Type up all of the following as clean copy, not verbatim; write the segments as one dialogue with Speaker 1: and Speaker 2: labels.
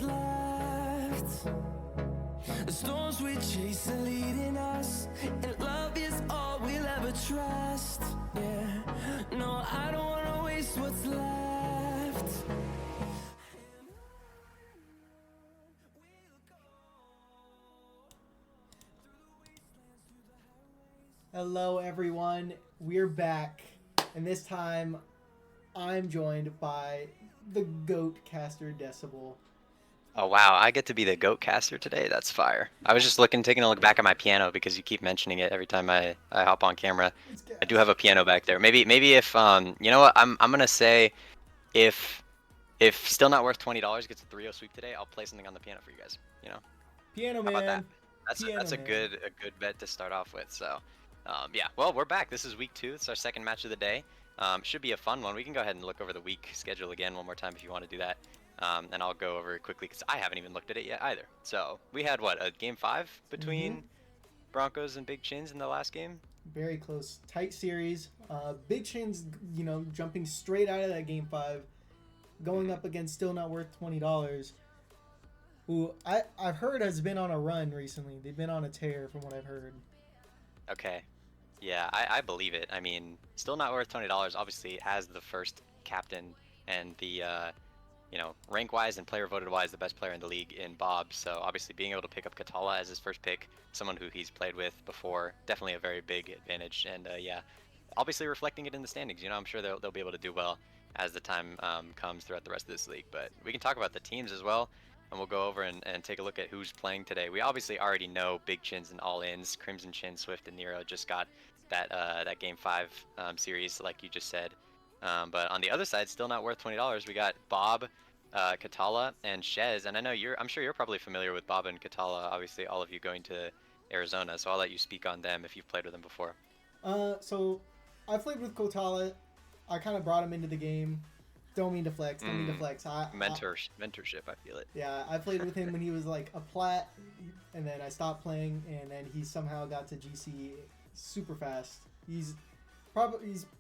Speaker 1: what's left. The storms we chase are leading us, and love is all we'll ever trust. Yeah, no, I don't wanna waste what's left.
Speaker 2: Hello, everyone. We're back, and this time I'm joined by the Goat Caster Decibel.
Speaker 3: Oh wow, I get to be the goat caster today. That's fire. I was just taking a look back at my piano because you keep mentioning it every time I hop on camera.
Speaker 2: It's
Speaker 3: I do
Speaker 2: gas.
Speaker 3: have a piano back there. Maybe if you know what, I'm gonna say if still not worth $20 gets a 3-0 sweep today, I'll play something on the piano for you guys. You know,
Speaker 2: Piano
Speaker 3: how about that?
Speaker 2: Man. Piano
Speaker 3: That's a
Speaker 2: Man.
Speaker 3: good bet to start off with. So, yeah. Well, we're back. This is week 2. It's our second match of the day. Should be a fun one. We can go ahead and look over the week schedule again one more time if you want to do that. And I'll go over it quickly because I haven't even looked at it yet either. So we had what, a game 5 between Broncos and Big Chins in the last game?
Speaker 2: Very close, tight series. Big Chin's, jumping straight out of that game 5, going up against Still Not Worth $20, who I've heard has been on a run recently. They've been on a tear from what I've heard.
Speaker 3: Okay. Yeah, I believe it. I mean, still not worth $20. Obviously, has the first captain and the rank-wise and player-voted-wise, the best player in the league in Bob. So obviously being able to pick up Katala as his first pick, someone who he's played with before, definitely a very big advantage. And yeah, obviously reflecting it in the standings. I'm sure they'll be able to do well as the time comes throughout the rest of this league. But we can talk about the teams as well, and we'll go over and take a look at who's playing today. We obviously already know Big Chins and All-Ins. Crimson Chin, Swift, and Nero just got that Game 5 series, like you just said. But on the other side, still not worth $20. We got Bob, Katala, and Shez. And I know I'm sure you're probably familiar with Bob and Katala. Obviously, all of you going to Arizona. So I'll let you speak on them if you've played with them before.
Speaker 2: So I played with Kotala. I kind of brought him into the game. Don't mean to flex.
Speaker 3: Mentorship, I feel it.
Speaker 2: Yeah, I played with him when he was like a plat, and then I stopped playing, and then he somehow got to GC super fast. He's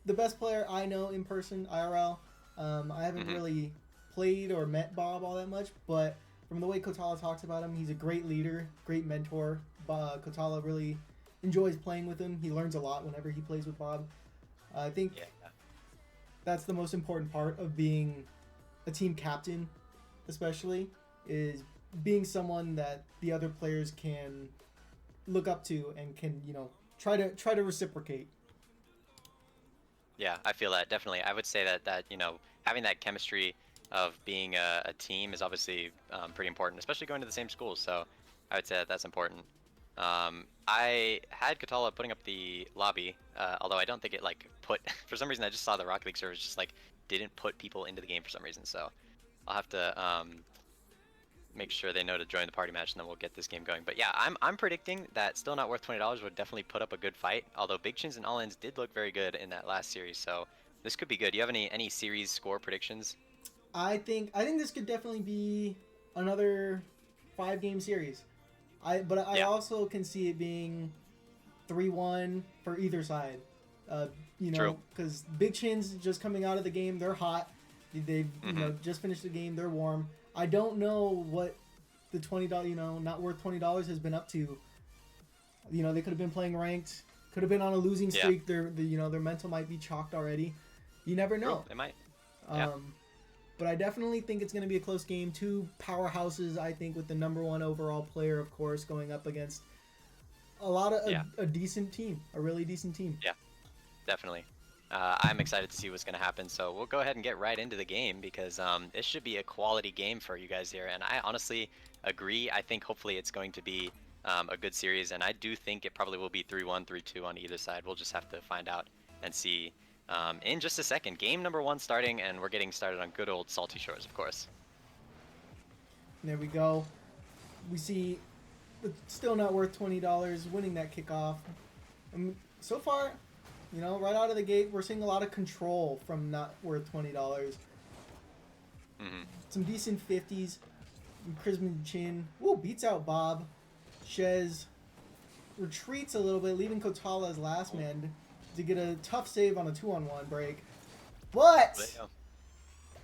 Speaker 2: the best player I know in person, IRL. I haven't really played or met Bob all that much, but from the way Kotala talks about him, he's a great leader, great mentor. Kotala really enjoys playing with him. He learns a lot whenever he plays with Bob. I think that's the most important part of being a team captain, especially, is being someone that the other players can look up to and can, try to reciprocate.
Speaker 3: Yeah, I feel that definitely. I would say that having that chemistry of being a team is obviously pretty important, especially going to the same schools. So I would say that's important. I had Katala putting up the lobby, although I don't think it put for some reason I just saw the Rocket League servers just didn't put people into the game for some reason. So I'll have to make sure they know to join the party match, and then we'll get this game going. But yeah, I'm predicting that still not worth $20 would definitely put up a good fight. Although Big Chins and All-Ins did look very good in that last series, so this could be good. Do you have any series score predictions?
Speaker 2: I think this could definitely be another 5-game series. I also can see it being 3-1 for either side. Because Big Chin's just coming out of the game, they're hot. They've just finished the game, they're warm. I don't know what the $20, not worth $20 has been up to. They could have been playing ranked, could have been on a losing streak. Their mental might be chalked already. You never know.
Speaker 3: True, they might. Yeah.
Speaker 2: But I definitely think it's going to be a close game. 2 powerhouses, I think, with the number 1 overall player, of course, going up against a decent team, a really decent team.
Speaker 3: Yeah, definitely. I'm excited to see what's going to happen. So we'll go ahead and get right into the game because this should be a quality game for you guys here. And I honestly agree. I think hopefully it's going to be a good series. And I do think it probably will be 3-1, 3-2 on either side. We'll just have to find out and see in just a second. Game number 1 starting, and we're getting started on good old Salty Shores, of course.
Speaker 2: There we go. We see still not worth $20 winning that kickoff. So far, right out of the gate, we're seeing a lot of control from not worth $20. Some decent 50s. Crimson Chin beats out Bob. Shez retreats a little bit, leaving Kotala as last man to get a tough save on a 2-on-1 break. But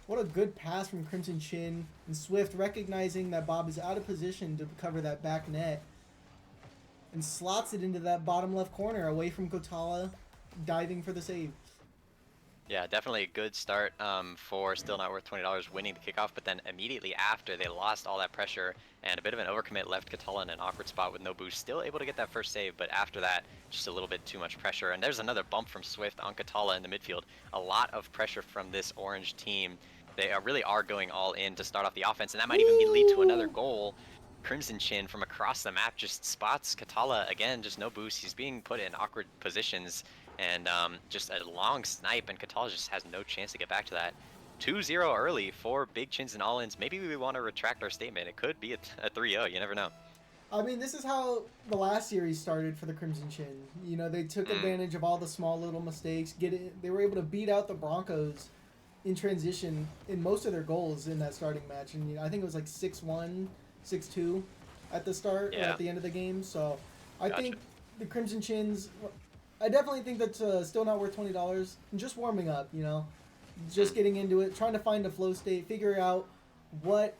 Speaker 2: What a good pass from Crimson Chin. And Swift recognizing that Bob is out of position to cover that back net. And slots it into that bottom left corner away from Kotala, diving for the save.
Speaker 3: Yeah, definitely a good start for Still Not Worth $20 winning the kickoff, but then immediately after they lost all that pressure and a bit of an overcommit left Katala in an awkward spot with no boost, still able to get that first save, but after that, just a little bit too much pressure. And there's another bump from Swift on Katala in the midfield. A lot of pressure from this orange team. They really are going all in to start off the offense, and that might even lead to another goal. Crimson Chin from across the map just spots Katala again, just no boost. He's being put in awkward positions. And just a long snipe, and Katala just has no chance to get back to that. 2-0 early for Big Chins and All-Ins. Maybe we want to retract our statement. It could be a 3-0. You never know.
Speaker 2: I mean, this is how the last series started for the Crimson Chin. You know, they took advantage of all the small little mistakes. They were able to beat out the Broncos in transition in most of their goals in that starting match. And I think it was like 6-1, 6-2 at the start or at the end of the game. So I think the Crimson Chins... I definitely think that's still not worth $20. And just warming up, you know, just getting into it, trying to find a flow state, figure out what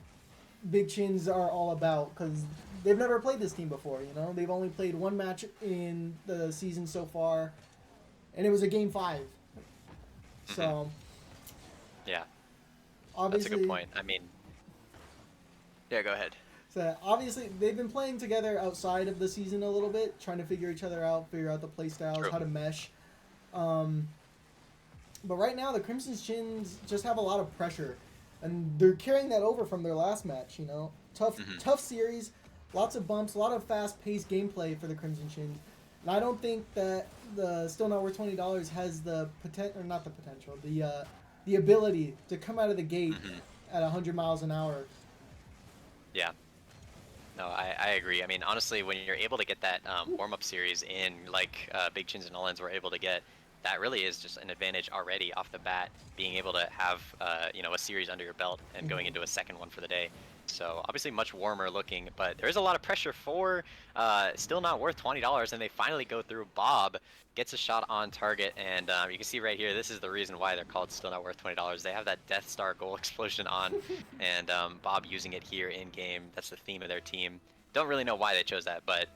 Speaker 2: Big Chins are all about, because they've never played this team before. You know, they've only played one match in the season so far, and it was a game 5. So,
Speaker 3: yeah,
Speaker 2: obviously,
Speaker 3: that's a good point. I mean, yeah, go ahead.
Speaker 2: So obviously they've been playing together outside of the season a little bit, trying to figure each other out, figure out the play styles, how to mesh. But right now the Crimson Chins just have a lot of pressure, and they're carrying that over from their last match. You know, tough series, lots of bumps, a lot of fast-paced gameplay for the Crimson Chins. And I don't think that the Still Not Worth $20 has the potential, or not the potential, the ability to come out of the gate at 100 miles an hour.
Speaker 3: Yeah. No, I agree. I mean, honestly, when you're able to get that warm-up series in, like Big Chins and All-Ins were able to get, that really is just an advantage already off the bat, being able to have, you know, a series under your belt and going into a second one for the day. So obviously much warmer looking, but there is a lot of pressure for Still Not Worth $20, and they finally go through. Bob gets a shot on target, and you can see right here, this is the reason why they're called Still Not Worth $20. They have that Death Star goal explosion on, and Bob using it here in game. That's the theme of their team. Don't really know why they chose that, but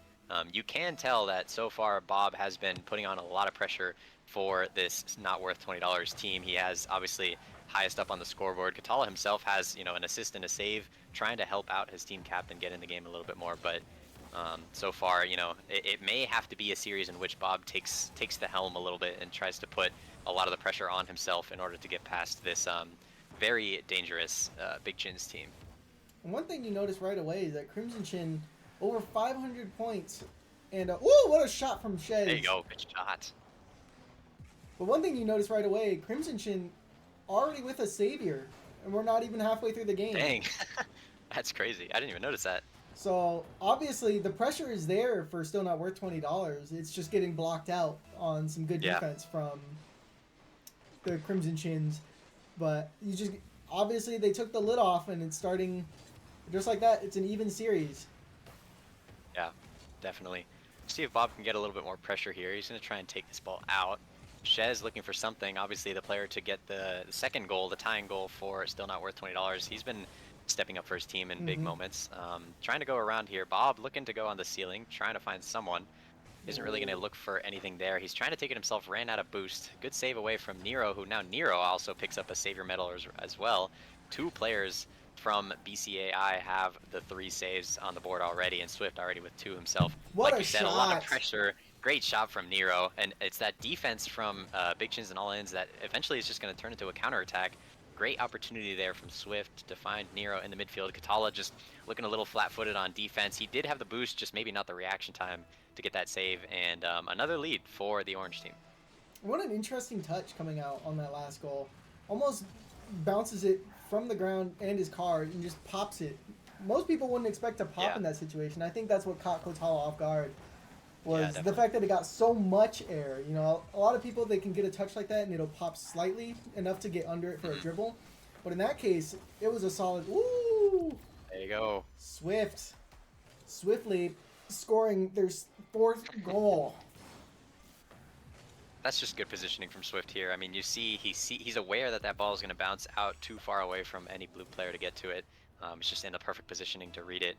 Speaker 3: you can tell that so far Bob has been putting on a lot of pressure for this Not Worth $20 team. He has obviously highest up on the scoreboard. Katala himself has, you know, an assist and a save, trying to help out his team captain get in the game a little bit more. But so far, you know, it may have to be a series in which Bob takes the helm a little bit and tries to put a lot of the pressure on himself in order to get past this very dangerous Big Chins team.
Speaker 2: And one thing you notice right away is that Crimson Chin, over 500 points, and ooh, what a shot from Shez.
Speaker 3: There you go, good shot.
Speaker 2: But one thing you notice right away, Crimson Chin already with a savior, and we're not even halfway through the game.
Speaker 3: Dang, that's crazy. I didn't even notice that.
Speaker 2: So obviously the pressure is there for Still Not Worth $20. It's just getting blocked out on some good defense from the Crimson Chins. But you just obviously they took the lid off, and it's starting just like that. It's an even series.
Speaker 3: Yeah, definitely. See if Bob can get a little bit more pressure here. He's going to try and take this ball out. Shez looking for something, obviously the player to get the second goal, the tying goal for Still Not Worth $20. He's been stepping up for his team in big moments. Trying to go around here. Bob looking to go on the ceiling, trying to find someone. Isn't really going to look for anything there. He's trying to take it himself, ran out of boost. Good save away from Nero, who now Nero also picks up a savior medal as well. 2 players from BCAI have the 3 saves on the board already, and Swift already with 2 himself.
Speaker 2: What
Speaker 3: like
Speaker 2: a
Speaker 3: you said,
Speaker 2: shot.
Speaker 3: a lot of pressure. Great shot from Nero, and it's that defense from Big Chins and All-Ins that eventually is just going to turn into a counterattack. Great opportunity there from Swift to find Nero in the midfield. Katala just looking a little flat-footed on defense. He did have the boost, just maybe not the reaction time to get that save, and another lead for the orange team.
Speaker 2: What an interesting touch coming out on that last goal. Almost bounces it from the ground and his car and just pops it. Most people wouldn't expect to pop in that situation. I think that's what caught Kotala off guard. Was the fact that it got so much air. You know, a lot of people, they can get a touch like that and it'll pop slightly enough to get under it for a dribble. But in that case, it was a solid, ooh.
Speaker 3: There you go.
Speaker 2: Swiftly scoring their 4th goal.
Speaker 3: that's just good positioning from Swift here. I mean, you see he's aware that that ball is going to bounce out too far away from any blue player to get to it. It's just in the perfect positioning to read it.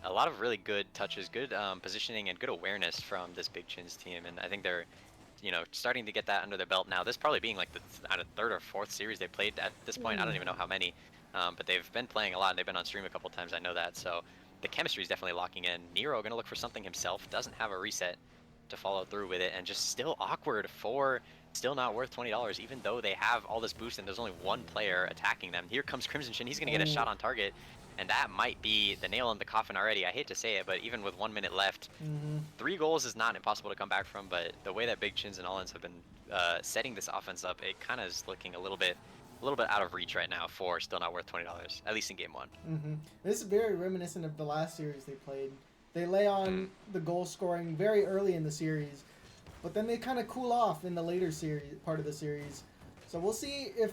Speaker 3: A lot of really good touches, good positioning, and good awareness from this Big Chin's team, and I think they're, starting to get that under their belt now. This probably being like the out of third or fourth series they played at this point. I don't even know how many, but they've been playing a lot. They've been on stream a couple times. I know that. So the chemistry is definitely locking in. Nero going to look for something himself. Doesn't have a reset to follow through with it, and just still awkward for still not worth $20, even though they have all this boost and there's only one player attacking them. Here comes Crimson Chin. He's going to get a shot on target, and that might be the nail in the coffin already. I hate to say it, but even with 1 minute left, 3 goals is not impossible to come back from, but the way that Big Chins and Allins have been setting this offense up, it kind of is looking a little bit out of reach right now for still not worth $20, at least in game 1.
Speaker 2: This is very reminiscent of the last series they played. They lay on the goal scoring very early in the series, but then they kind of cool off in the later part of the series. So we'll see if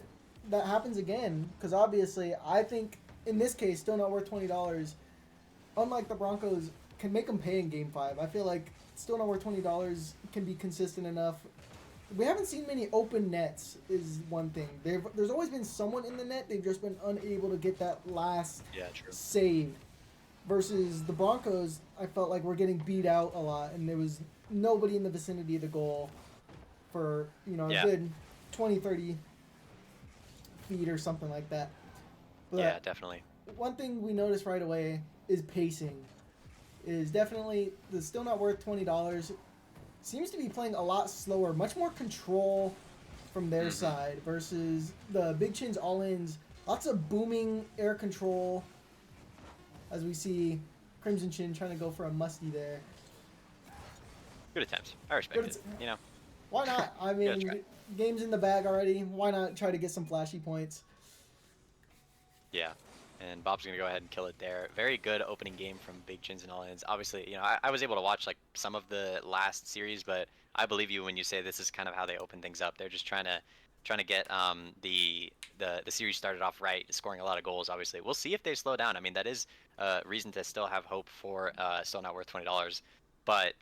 Speaker 2: that happens again, because obviously I think in this case, still not worth $20. Unlike the Broncos, can make them pay in Game 5. I feel like still not worth $20 can be consistent enough. We haven't seen many open nets is one thing. There's always been someone in the net. They've just been unable to get that last save. Versus the Broncos, I felt like we're getting beat out a lot, and there was nobody in the vicinity of the goal for a good 20, 30 feet or something like that. But
Speaker 3: yeah, definitely.
Speaker 2: One thing we noticed right away is pacing. Is definitely the still not worth $20. Seems to be playing a lot slower, much more control from their side versus the Big Chins all-ins. Lots of booming air control. As we see Crimson Chin trying to go for a musty there.
Speaker 3: Good attempt. I respect it.
Speaker 2: Why not? I mean, game's in the bag already. Why not try to get some flashy points?
Speaker 3: Yeah, and Bob's going to go ahead and kill it there. Very good opening game from Big Chins and All-Ins. Obviously, I was able to watch like some of the last series, but I believe you when you say this is kind of how they open things up. They're just trying to get the series started off right, scoring a lot of goals. Obviously, we'll see if they slow down. I mean, that is a reason to still have hope for still not worth $20. But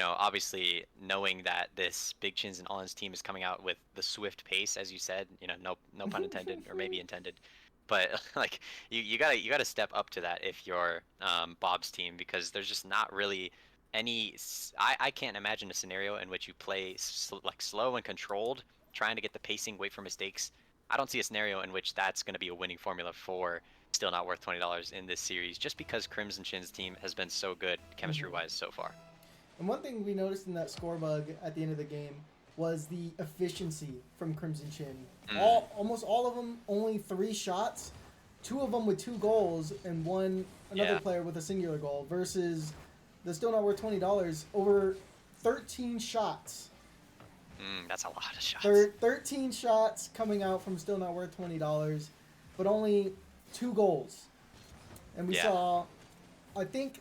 Speaker 3: obviously knowing that this Big Chins and All-Ins team is coming out with the swift pace, as you said, no pun intended, or maybe intended. But like you gotta step up to that if you're Bob's team, because there's just not really any. I can't imagine a scenario in which you play slow and controlled, trying to get the pacing, wait for mistakes. I don't see a scenario in which that's going to be a winning formula for still not worth $20 in this series, just because Crimson Chin's team has been so good chemistry-wise so far.
Speaker 2: And one thing we noticed in that score bug at the end of the game was the efficiency from Crimson Chin. Almost all of them, only 3 shots, 2 of them with 2 goals, and another player with a singular goal, versus the still not worth $20, over 13 shots.
Speaker 3: That's a lot of shots.
Speaker 2: 13 shots coming out from still not worth $20, but only 2 goals. And we saw, I think,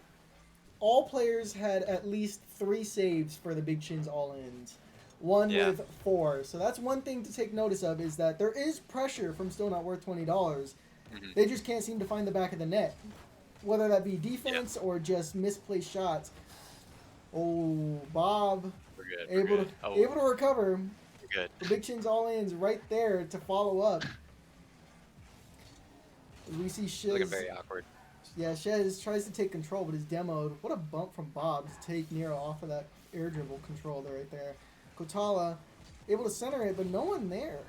Speaker 2: all players had at least 3 saves for the Big Chins all-ins. One with 4. So that's one thing to take notice of, is that there is pressure from still not worth $20. They just can't seem to find the back of the net. Whether that be defense or just misplaced shots. Oh, Bob.
Speaker 3: We're good.
Speaker 2: Able to recover.
Speaker 3: We're good.
Speaker 2: The Big Chins all-ins right there to follow up. We see Shiz.
Speaker 3: Looking very awkward.
Speaker 2: Yeah, Shiz tries to take control, but is demoed. What a bump from Bob to take Nero off of that air dribble control there right there. Kotala able to center it, but no one there.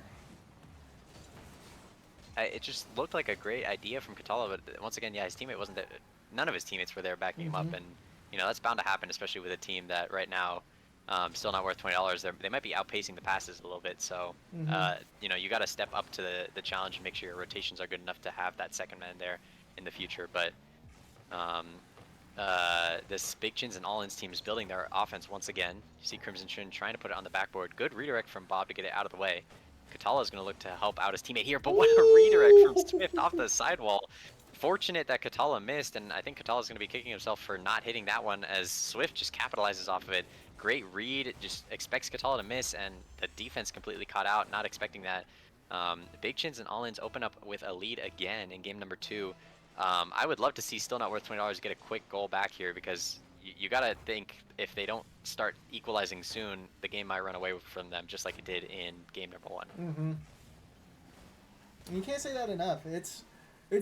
Speaker 3: It just looked like a great idea from Kotala, but once again, his teammate wasn't there. None of his teammates were there backing him up, and that's bound to happen, especially with a team that right now, still not worth $20. They might be outpacing the passes a little bit, so you got to step up to the challenge and make sure your rotations are good enough to have that second man there in the future. But this Big Chins and All-Ins team is building their offense once again. You see Crimson Chin trying to put it on the backboard. Good redirect from Bob to get it out of the way. Katala is going to look to help out his teammate here, but what a redirect from Swift off the sidewall. Fortunate that Katala missed, and I think Katala is going to be kicking himself for not hitting that one, as Swift just capitalizes off of it. Great read, just expects Katala to miss, and the defense completely caught out, not expecting that. Big Chins and All-Ins open up with a lead again in game number 2. I would love to see still not worth $20 get a quick goal back here, because you gotta think if they don't start equalizing soon, the game might run away from them just like it did in game number 1.
Speaker 2: Mm-hmm. You can't say that enough. It's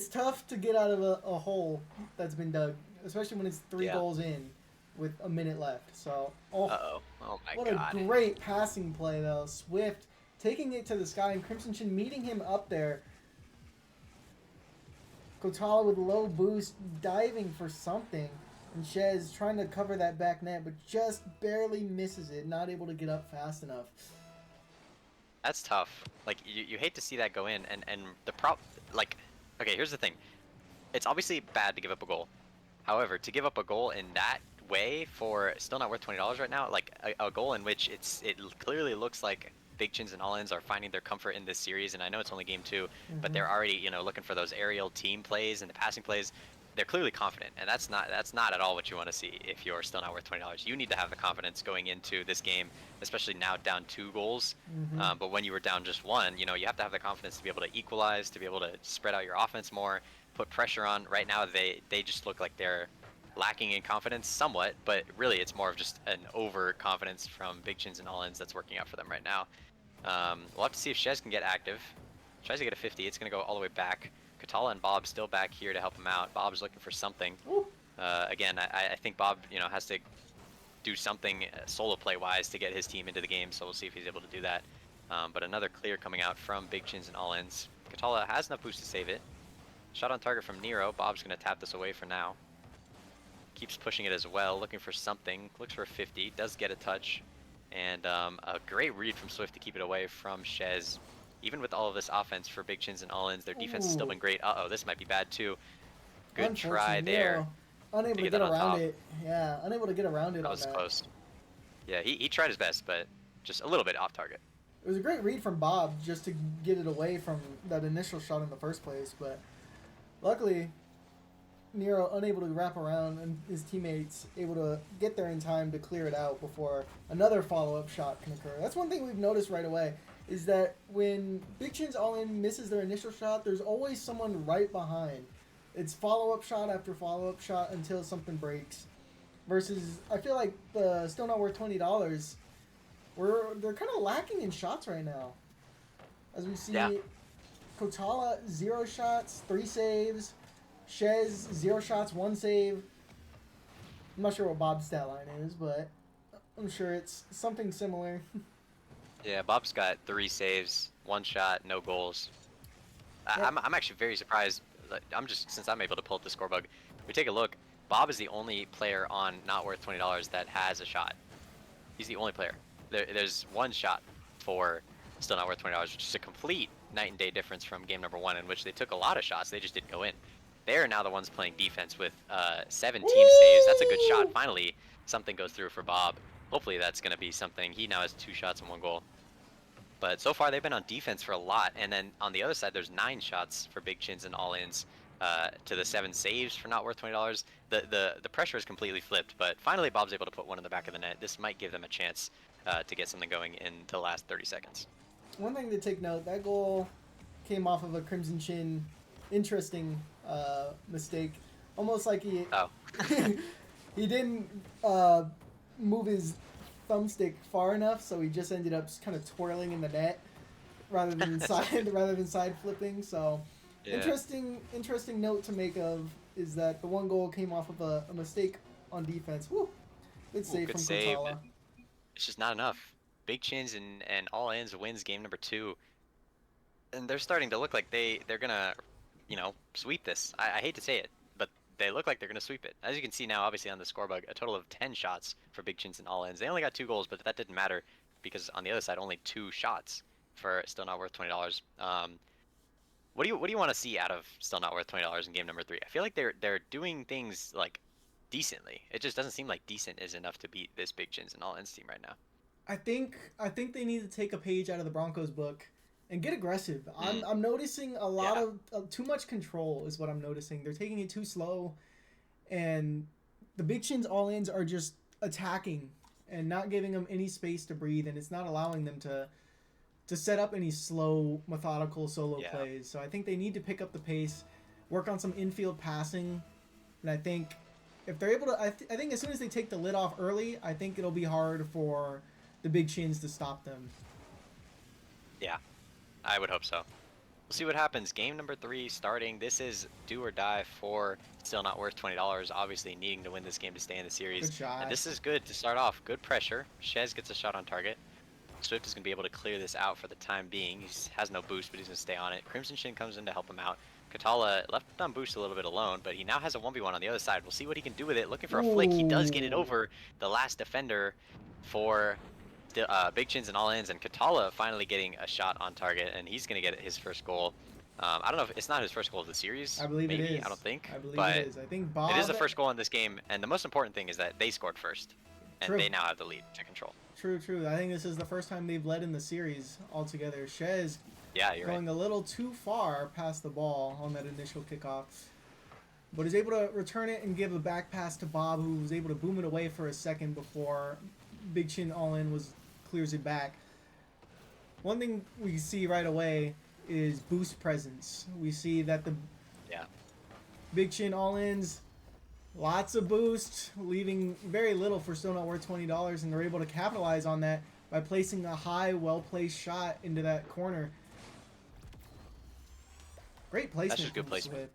Speaker 2: tough to get out of a hole that's been dug, especially when it's 3
Speaker 3: Yeah.
Speaker 2: goals in with a minute left. So, oh,
Speaker 3: Uh-oh. Oh my
Speaker 2: what
Speaker 3: god.
Speaker 2: a great passing play, though. Swift taking it to the sky, and Crimson Chin meeting him up there. Kotala with low boost, diving for something. And Shez trying to cover that back net, but just barely misses it. Not able to get up fast enough.
Speaker 3: That's tough. Like, you hate to see that go in, and like, okay, here's the thing. It's obviously bad to give up a goal. However, to give up a goal in that way for still not worth $20 right now, like a goal in which it clearly looks like Big Chins and All-Ins are finding their comfort in this series, and I know it's only game 2, but they're already, you know, looking for those aerial team plays and the passing plays. They're clearly confident, and that's not at all what you want to see if you're still not worth $20. You need to have the confidence going into this game, especially now down 2 goals. But when you were down just 1, you know, you have to have the confidence to be able to equalize, to be able to spread out your offense more, put pressure on. Right now, they just look like they're lacking in confidence somewhat, but really it's more of just an overconfidence from Big Chins and All-Ins that's working out for them right now. We'll have to see if Shez can get active. Tries to get a 50. It's going to go all the way back. Katala and Bob still back here to help him out. Bob's looking for something. Again, I think Bob, you know, has to do something solo play-wise to get his team into the game, so we'll see if he's able to do that. But another clear coming out from Big Chins and All-Ins. Katala has enough boost to save it. Shot on target from Nero. Bob's going to tap this away for now. Keeps pushing it as well, looking for something. Looks for a 50. Does get a touch. And a great read from Swift to keep it away from Shez. Even with all of this offense for Big Chins and All-Ins, their defense has still been great. Uh-oh, this might be bad too. Good try there.
Speaker 2: Unable to get around it. Yeah, unable to get around it.
Speaker 3: That was close. Yeah, he tried his best, but just a little bit off target.
Speaker 2: It was a great read from Bob just to get it away from that initial shot in the first place, but luckily Nero unable to wrap around and his teammates able to get there in time to clear it out before another follow-up shot can occur. That's one thing we've noticed right away, is that when Big Chins All-In misses their initial shot, there's always someone right behind. It's follow-up shot after follow-up shot until something breaks. Versus, I feel like the still not worth $20, they're kind of lacking in shots right now. As we see, Kotala, 0 shots, 3 saves. Shez, 0 shots, 1 save. I'm not sure what Bob's stat line is, but I'm sure it's something similar.
Speaker 3: Yeah, Bob's got 3 saves, 1 shot, no goals. I'm actually very surprised. Since I'm able to pull up the score bug, we take a look. Bob is the only player on not worth $20 that has a shot. He's the only player. There's 1 shot for still not worth $20, which is a complete night and day difference from game number 1, in which they took a lot of shots. They just didn't go in. They're now the ones playing defense with 7 team saves. That's a good shot. Finally, something goes through for Bob. Hopefully that's going to be something. He now has 2 shots and 1 goal. But so far they've been on defense for a lot. And then on the other side, there's 9 shots for Big Chins and All-Ins to the 7 saves for not worth $20. The pressure is completely flipped. But finally, Bob's able to put one in the back of the net. This might give them a chance to get something going in the last 30 seconds.
Speaker 2: One thing to take note, that goal came off of a Crimson Chin interesting mistake. Almost like he he didn't move his thumbstick far enough, so he just ended up kind of twirling in the net rather than side flipping. So interesting note to make of is that the 1 goal came off of a mistake on defense. Woo! Good save from Kotala.
Speaker 3: It's just not enough. Big Chins and All-Ins wins game number 2. And they're starting to look like they're gonna, you know, sweep this. I hate to say it, but they look like they're gonna sweep it. As you can see now, obviously on the score bug, a total of 10 shots for Big Chins and All-Ins. They only got 2 goals, but that didn't matter because on the other side, only 2 shots for still not worth $20. What do you want to see out of still not worth $20 in game number 3? I feel like they're doing things like decently. It just doesn't seem like decent is enough to beat this Big Chins and All-Ins team right now.
Speaker 2: I think they need to take a page out of the Broncos book and get aggressive. I'm noticing a lot of too much control is what I'm noticing. They're taking it too slow, and the Big Chins All-Ins are just attacking and not giving them any space to breathe, and it's not allowing them to set up any slow, methodical solo plays. So I think they need to pick up the pace, work on some infield passing, and I think if they're able to, I think as soon as they take the lid off early, I think it'll be hard for the Big Chins to stop them.
Speaker 3: Yeah, I would hope so. We'll see what happens. Game number 3 starting. This is do or die for still not worth $20. Obviously needing to win this game to stay in the series.
Speaker 2: Good shot.
Speaker 3: And this is good to start off. Good pressure. Shez gets a shot on target. Swift is going to be able to clear this out for the time being. He has no boost, but he's going to stay on it. Crimson Shin comes in to help him out. Katala left on boost a little bit alone, but he now has a 1v1 on the other side. We'll see what he can do with it. Looking for a flick. He does get it over the last defender for the Big Chins and all ins, and Katala finally getting a shot on target, and he's going to get his first goal. I don't know if it's not his first goal of the series.
Speaker 2: I believe
Speaker 3: maybe.
Speaker 2: it is.
Speaker 3: I don't think.
Speaker 2: I believe
Speaker 3: but
Speaker 2: it is. I think Bob.
Speaker 3: it is the first goal in this game, and the most important thing is that they scored first, and
Speaker 2: True.
Speaker 3: they now have the lead to control.
Speaker 2: True, true. I think this is the first time they've led in the series altogether. Shez
Speaker 3: Yeah, you're
Speaker 2: going
Speaker 3: right.
Speaker 2: a little too far past the ball on that initial kickoff, but is able to return it and give a back pass to Bob, who was able to boom it away for a second before Big Chin all in clears it back. One thing we see right away is boost presence. We see that the
Speaker 3: Yeah.
Speaker 2: Big Chin all-ins, lots of boost, leaving very little for still not worth $20, and they're able to capitalize on that by placing a high, well-placed shot into that corner. Great placement.
Speaker 3: That's just good
Speaker 2: from
Speaker 3: placement.
Speaker 2: Swift.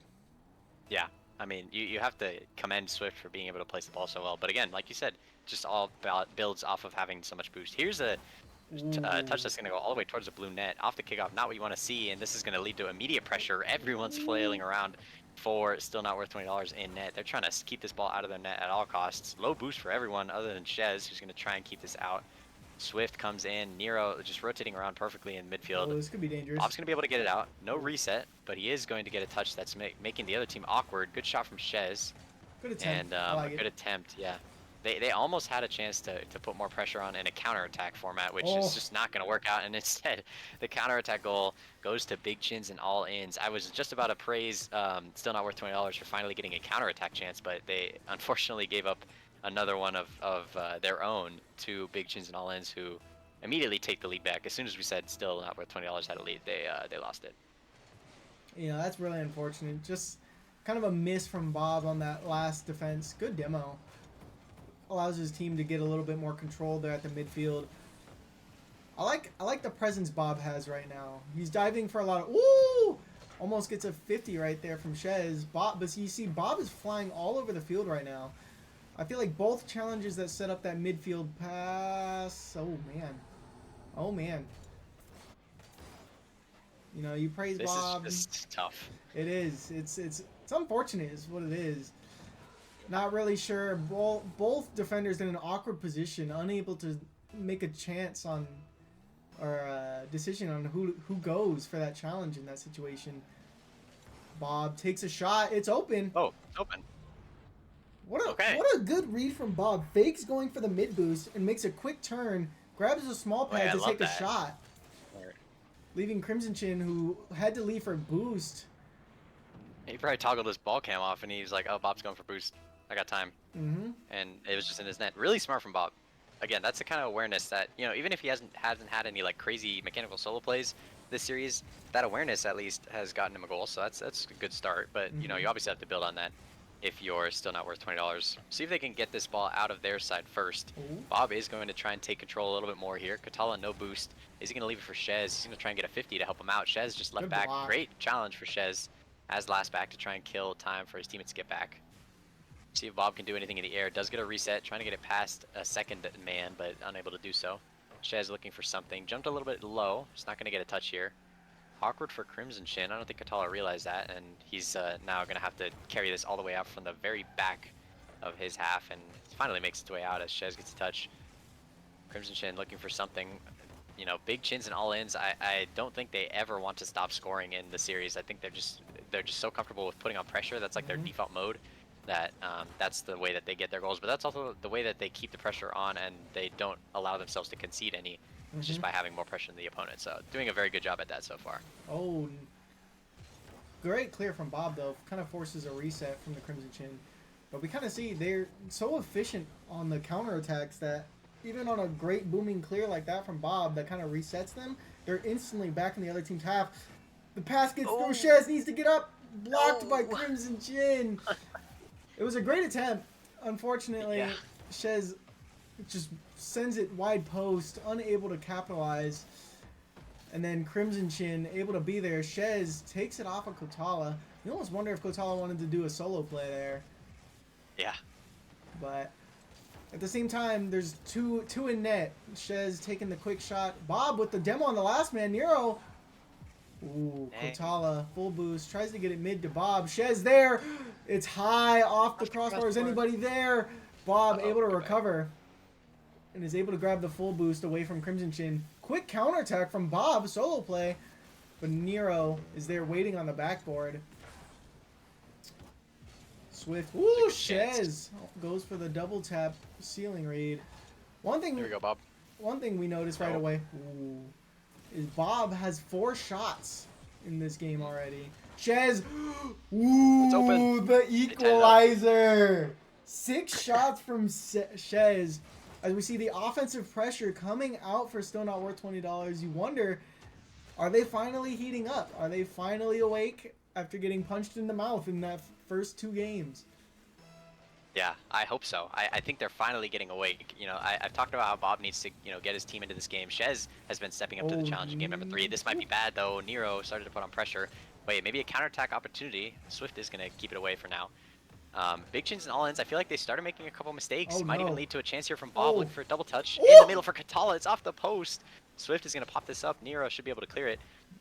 Speaker 3: Yeah, I mean, you have to commend Swift for being able to place the ball so well. But again, like you said, just all about builds off of having so much boost. Here's a touch that's going to go all the way towards the blue net. Off the kickoff, not what you want to see, and this is going to lead to immediate pressure. Everyone's flailing around for still not worth $20 in net. They're trying to keep this ball out of their net at all costs. Low boost for everyone other than Shez, who's going to try and keep this out. Swift comes in. Nero just rotating around perfectly in midfield.
Speaker 2: Oh, this could be dangerous.
Speaker 3: Bob's going to be able to get it out. No reset, but he is going to get a touch that's making the other team awkward. Good shot from Shez.
Speaker 2: Good attempt.
Speaker 3: And
Speaker 2: I like
Speaker 3: a
Speaker 2: it.
Speaker 3: good attempt, yeah. They almost had a chance to put more pressure on in a counterattack format, which
Speaker 2: Oh.
Speaker 3: is just not going to work out. And instead, the counterattack goal goes to Big Chins and all ins. I was just about to praise still not worth $20 for finally getting a counterattack chance, but they unfortunately gave up another one of their own to Big Chins and all ins, who immediately take the lead back. As soon as we said still not worth $20 had a lead, they lost it.
Speaker 2: You know, that's really unfortunate. Just kind of a miss from Bob on that last defense. Good demo. Allows his team to get a little bit more control there at the midfield. I like the presence Bob has right now. He's diving for a lot of... Woo! Almost gets a 50 right there from Shez. Bob, but you see Bob is flying all over the field right now. I feel like both challenges that set up that midfield pass... Oh, man. Oh, man. You know, you praise
Speaker 3: This
Speaker 2: Bob.
Speaker 3: is just tough.
Speaker 2: It is. It's unfortunate is what it is. Not really sure. Both defenders in an awkward position, unable to make a chance on or a decision on who goes for that challenge in that situation. Bob takes a shot. It's open.
Speaker 3: Oh, it's open.
Speaker 2: What
Speaker 3: Okay.
Speaker 2: a good read from Bob. Fakes going for the mid boost and makes a quick turn. Grabs a small
Speaker 3: Oh, yeah,
Speaker 2: pad
Speaker 3: I
Speaker 2: to
Speaker 3: love
Speaker 2: take a
Speaker 3: that.
Speaker 2: shot, leaving Crimson Chin, who had to leave for a boost.
Speaker 3: He probably toggled his ball cam off, and he's like, "Oh, Bob's going for boost. I got time."
Speaker 2: Mm-hmm.
Speaker 3: And it was just in his net. Really smart from Bob. Again, that's the kind of awareness that, you know, even if he hasn't had any like crazy mechanical solo plays this series, that awareness at least has gotten him a goal. So that's a good start. But you know, you obviously have to build on that if you're still not worth $20. See if they can get this ball out of their side first.
Speaker 2: Ooh.
Speaker 3: Bob is going to try and take control a little bit more here. Katala no boost. Is he going to leave it for Shez? He's going to try and get a 50 to help him out. Shez just left
Speaker 2: Good
Speaker 3: back.
Speaker 2: block.
Speaker 3: Great challenge for Shez as last back to try and kill time for his teammates to get back. See if Bob can do anything in the air. Does get a reset, trying to get it past a second man, but unable to do so. Shez looking for something. Jumped a little bit low. Just not going to get a touch here. Awkward for Crimson Shin. I don't think Katala realized that, and he's now going to have to carry this all the way out from the very back of his half, and finally makes its way out as Shez gets a touch. Crimson Shin looking for something. You know, Big Chins and all-ins, I don't think they ever want to stop scoring in the series. I think they're just so comfortable with putting on pressure. That's like their default mode. That that's the way that they get their goals, but that's also the way that they keep the pressure on, and they don't allow themselves to concede any just by having more pressure than the opponent. So doing a very good job at that so far.
Speaker 2: Oh, great clear from Bob, though. Kind of forces a reset from the Crimson Chin. But we kind of see they're so efficient on the counterattacks that even on a great booming clear like that from Bob that kind of resets them, they're instantly back in the other team's half. The pass gets through. Shez needs to get up. Blocked by Crimson Chin. It was a great attempt. unfortunately,
Speaker 3: Yeah.
Speaker 2: Shez just sends it wide post, unable to capitalize. And then Crimson Chin able to be there. Shez takes it off of Kotala. You almost wonder if Kotala wanted to do a solo play there.
Speaker 3: Yeah.
Speaker 2: But at the same time, there's two in net. Shez taking the quick shot. Bob with the demo on the last man. Nero. Ooh,
Speaker 3: Dang.
Speaker 2: Kotala, full boost. Tries to get it mid to Bob. Shez there. It's high off the crossbar. Is anybody there? Bob able to recover. And is able to grab the full boost away from Crimson Chin. Quick counterattack from Bob. Solo play. But Nero is there waiting on the backboard. Swift. Ooh, Shez goes for the double tap ceiling read. One thing.
Speaker 3: There we go, Bob.
Speaker 2: One thing we noticed right away is Bob has 4 shots in this game already. Shez. Ooh,
Speaker 3: It's open.
Speaker 2: the equalizer. 6 shots from Shez. As we see the offensive pressure coming out for Still Not Worth $20, you wonder, are they finally heating up? Are they finally awake after getting punched in the mouth in that first 2 games?
Speaker 3: Yeah, I hope so. I think they're finally getting awake. You know, I've talked about how Bob needs to, you know, get his team into this game. Shez has been stepping up to the challenge in game number 3. This might be bad, though. Nero started to put on pressure. Wait, maybe a counterattack opportunity. Swift is going to keep it away for now. Big Chins and all-ins, I feel like they started making a couple mistakes. Might even lead to a chance here from Bob. Looking for a double touch. In the middle for Katala. It's off the post. Swift is going to pop this up. Nero should be able to clear it.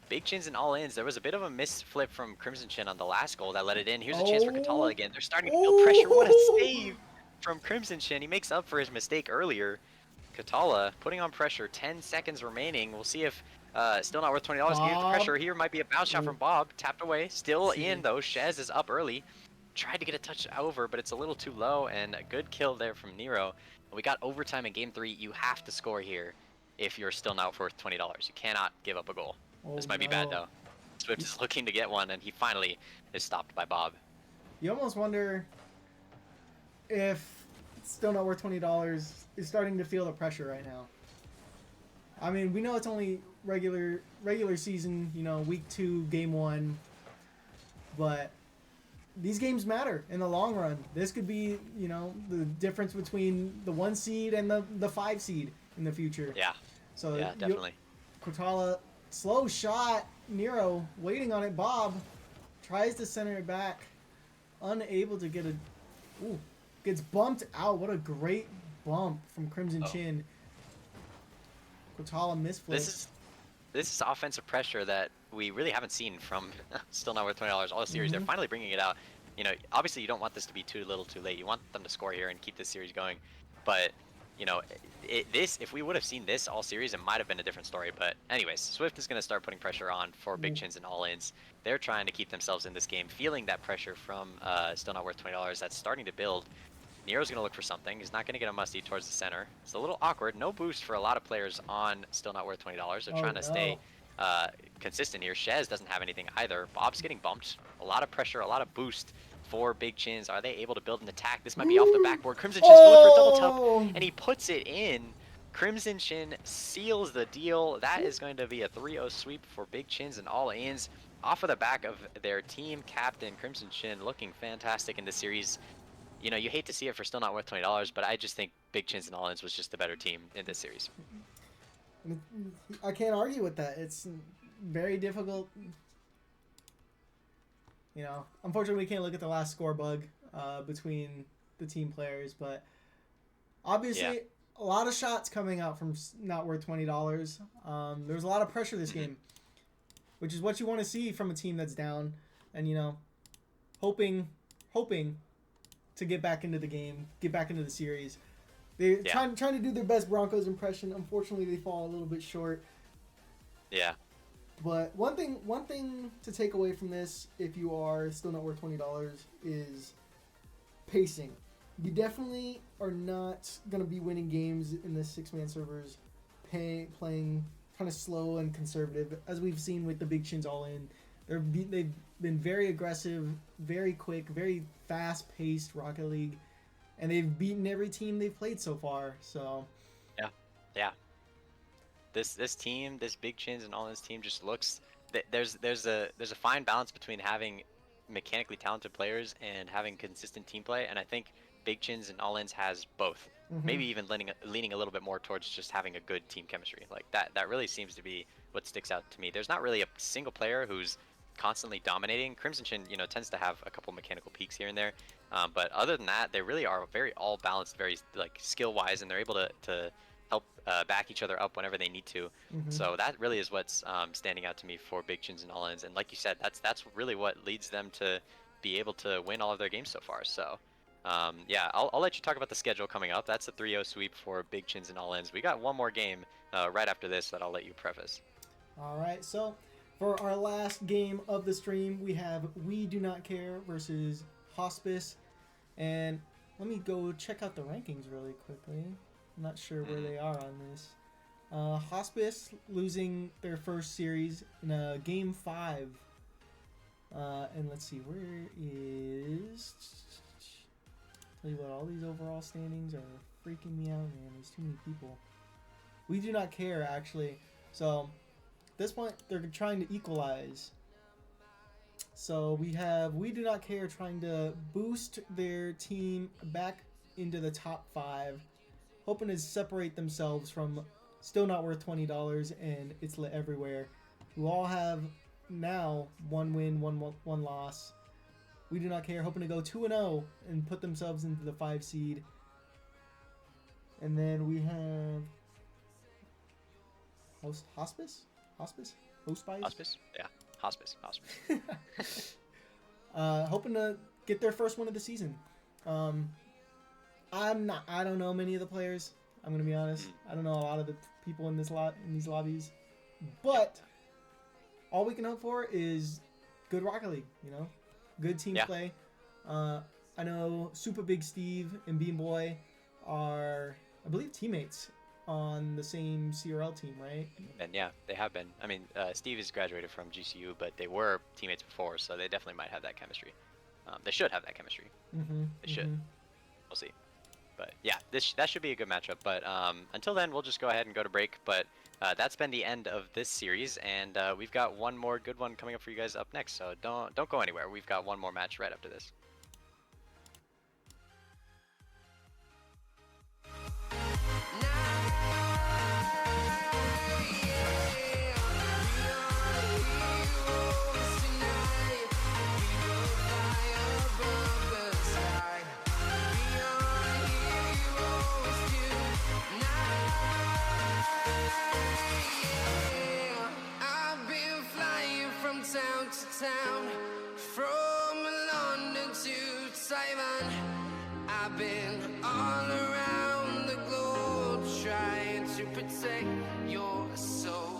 Speaker 3: Big Chins and all-ins. There was a bit of a misflip from Crimson Chin on the last goal that let it in. Here's a chance for Katala again. They're starting to build pressure. What a save from Crimson Chin. He makes up for his mistake earlier. Katala putting on pressure. 10 seconds remaining. We'll see if Still Not Worth $20 can get the pressure. Here might be a bounce shot from Bob. Tapped away. Still in, though. Shez is up early. Tried to get a touch over, but it's a little too low, and a good kill there from Nero. We got overtime in game 3. You have to score here if you're Still Not Worth $20. You cannot give up a goal. This might be bad, though. Swift is looking to get one, and he finally is stopped by Bob.
Speaker 2: You almost wonder if Still Not Worth $20 is starting to feel the pressure right now. I mean, we know it's only regular season, you know, week 2, game 1, but these games matter in the long run. This could be, you know, the difference between the 1 seed and the 5 seed in the future.
Speaker 3: Yeah.
Speaker 2: So
Speaker 3: yeah, definitely.
Speaker 2: Kotala, slow shot. Nero waiting on it. Bob tries to center it back. Unable to get a... Ooh. Gets bumped out. What a great bump from Crimson Chin. Kotala misflips.
Speaker 3: This is offensive pressure that we really haven't seen from Still Not Worth $20 all series. They're finally bringing it out. You know, obviously you don't want this to be too little too late. You want them to score here and keep this series going. But, you know, if we would have seen this all series, it might have been a different story. But anyways, Swift is going to start putting pressure on for Big Chins and all-ins. They're trying to keep themselves in this game, feeling that pressure from Still Not Worth $20 that's starting to build. Nero's going to look for something. He's not going to get a musty towards the center. It's a little awkward. No boost for a lot of players on Still Not Worth $20. They're trying to stay consistent here. Shez doesn't have anything either. Bob's getting bumped. A lot of pressure, a lot of boost for Big Chins. Are they able to build an attack? This might be off the backboard. Crimson Chin's going for a double tap, and he puts it in. Crimson Chin seals the deal. That is going to be a 3-0 sweep for Big Chins and all-ins. Off of the back of their team captain, Crimson Chin, looking fantastic in this series. You know, you hate to see it for Still Not Worth $20, but I just think Big Chins and all-ins was just the better team in this series.
Speaker 2: I can't argue with that. It's very difficult. You know, unfortunately, we can't look at the last score bug between the team players, but obviously, a lot of shots coming out from Not Worth $20. There was a lot of pressure this game, which is what you want to see from a team that's down, and, you know, hoping to get back into the game, get back into the series. They're trying to do their best Broncos impression. Unfortunately, they fall a little bit short.
Speaker 3: Yeah.
Speaker 2: But one thing to take away from this, if you are Still Not Worth $20, is pacing. You definitely are not going to be winning games in the 6-man servers playing kind of slow and conservative, as we've seen with the Big Chins all-in. They've been very aggressive, very quick, very fast-paced Rocket League, and they've beaten every team they've played so far. So
Speaker 3: yeah. This team, this Big Chins and all this team just looks. There's a fine balance between having mechanically talented players and having consistent team play, and I think Big Chins and All Ins has both. Maybe even leaning a little bit more towards just having a good team chemistry. Like that really seems to be what sticks out to me. There's not really a single player who's constantly dominating. Crimson Chin, tends to have a couple mechanical peaks here and there. But other than that, they really are very all balanced, very like skill-wise, and they're able to help back each other up whenever they need to. So that really is what's standing out to me for Big Chins and All Ins. And like you said, that's really what leads them to be able to win all of their games so far. So yeah, I'll let you talk about the schedule coming up. That's a 3-0 sweep for Big Chins and All Ins. We got one more game right after this that I'll let you preface.
Speaker 2: All right, so for our last game of the stream, we have We Do Not Care versus Hospice. And let me go check out the rankings really quickly. I'm not sure where they are on this. Hospice losing their first series in game 5. And let's see, where is... Tell you what, all these overall standings are freaking me out, man. There's too many people. We Do Not Care, actually. So, at this point, they're trying to equalize. So, we have We Do Not Care trying to boost their team back into the top 5. Hoping to separate themselves from Still Not Worth $20 and It's Lit Everywhere, who all have now 1 win, 1 loss. We Do Not Care hoping to go 2-0 and put themselves into the 5 seed. And then we have Hospice?
Speaker 3: Yeah, Hospice.
Speaker 2: Hoping to get their first win of the season. I don't know many of the players. I'm gonna be honest. I don't know a lot of the people in these lobbies, but all we can hope for is good Rocket League. Good team play. I know Super Big Steve and Bean Boy are, I believe, teammates on the same CRL team, right?
Speaker 3: And yeah, they have been. I mean, Steve is graduated from GCU, but they were teammates before, so they definitely might have that chemistry. They should have that chemistry. They should. We'll see. But yeah, that should be a good matchup. But until then, we'll just go ahead and go to break. But that's been the end of this series, and we've got one more good one coming up for you guys up next. So don't go anywhere. We've got one more match right after this.
Speaker 1: Town, from London to Taiwan, I've been all around the globe trying to protect your soul.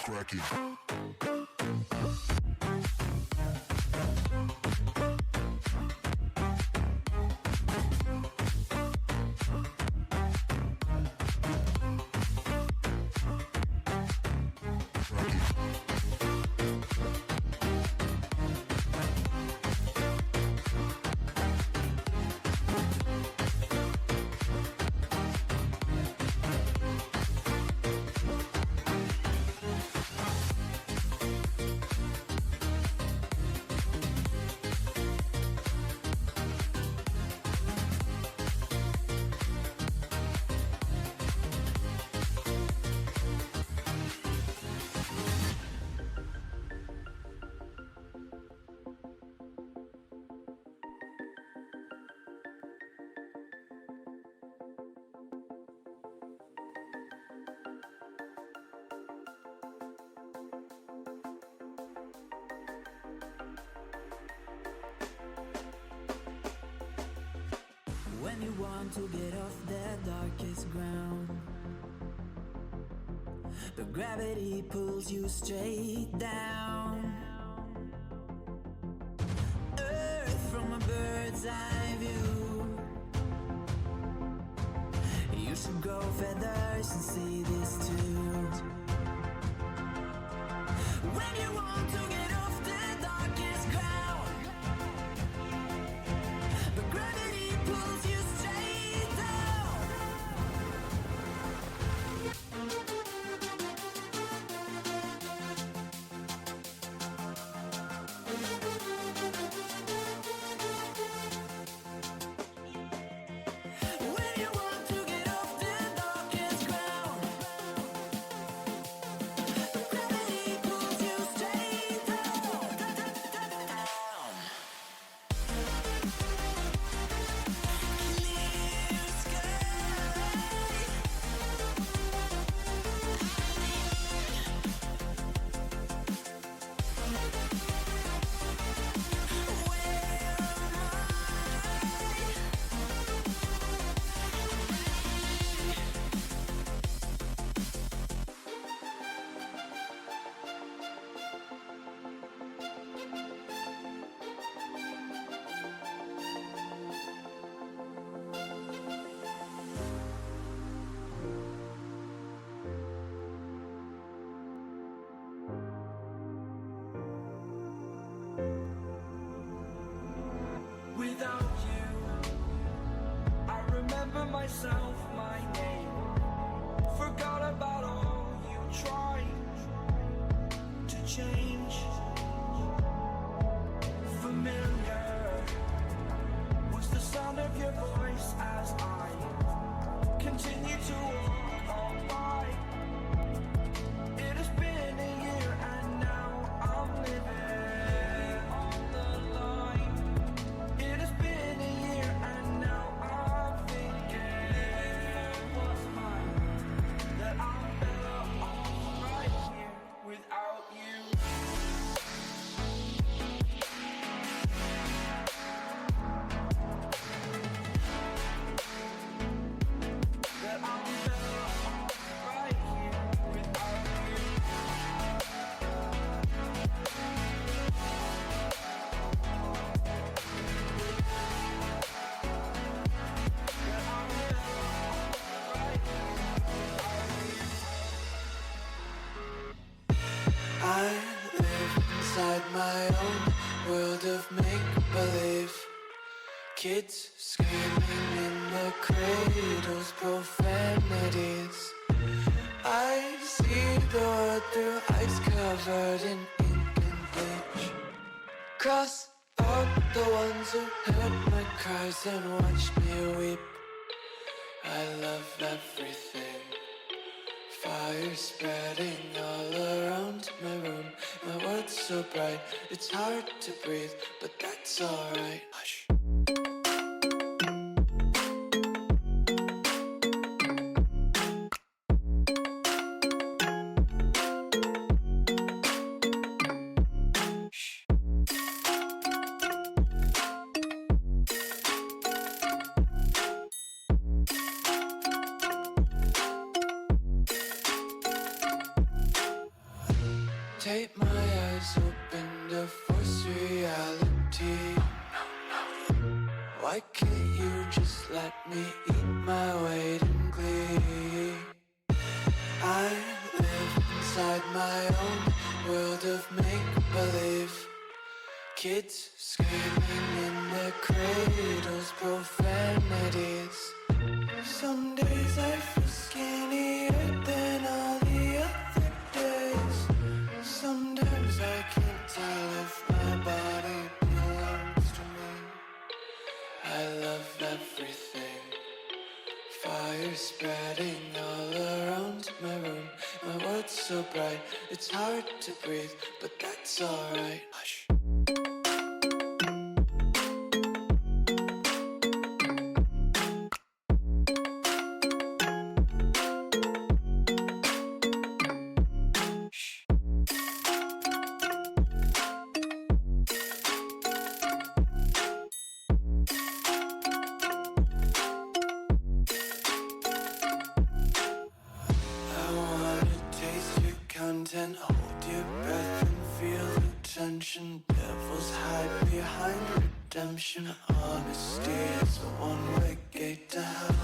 Speaker 1: Crack it.
Speaker 4: When you want to get off the darkest ground, but gravity pulls you straight down. Earth from a bird's eye view. You should grow feathers and see this too. When you want to get off the darkest ground, but gravity pulls you straight down. When you want to get off the darkest ground, but gravity pulls you straight down. Clear sky.
Speaker 1: Without you, I remember myself, my name. Forgot about all you tried to change. Familiar was the sound of your voice as I continue to walk on by. It has been a year and now I'm living on the line. It has been a year and now I'm thinking it was mine, that I'm better off right here without you. That I'm better off right here without you. That I'm better off right here. I live inside my own world of make-believe. Kids screaming in the cradles, profanities. I see the world through ice covered in ink and bleach. Cross out the ones who heard my cries and watched me weep. I love everything. Fire spreading all around my room. My world's so bright, it's hard to breathe, but that's alright. Hush. Take my eyes open to force reality. Why can't you just let me eat my weight in glee? I live inside my own world of make-believe. Kids screaming in their cradles, profanities. Some days I feel skinnier than all the other days. Sometimes I can't tell if my body belongs to me. I love everything. Fire spreading all around my room. My world's so bright, it's hard to breathe, but that's alright. Hush. I wanna taste your content, hold your breath and feel the tension. Devils hide behind redemption. Honesty is a one-way gate to hell.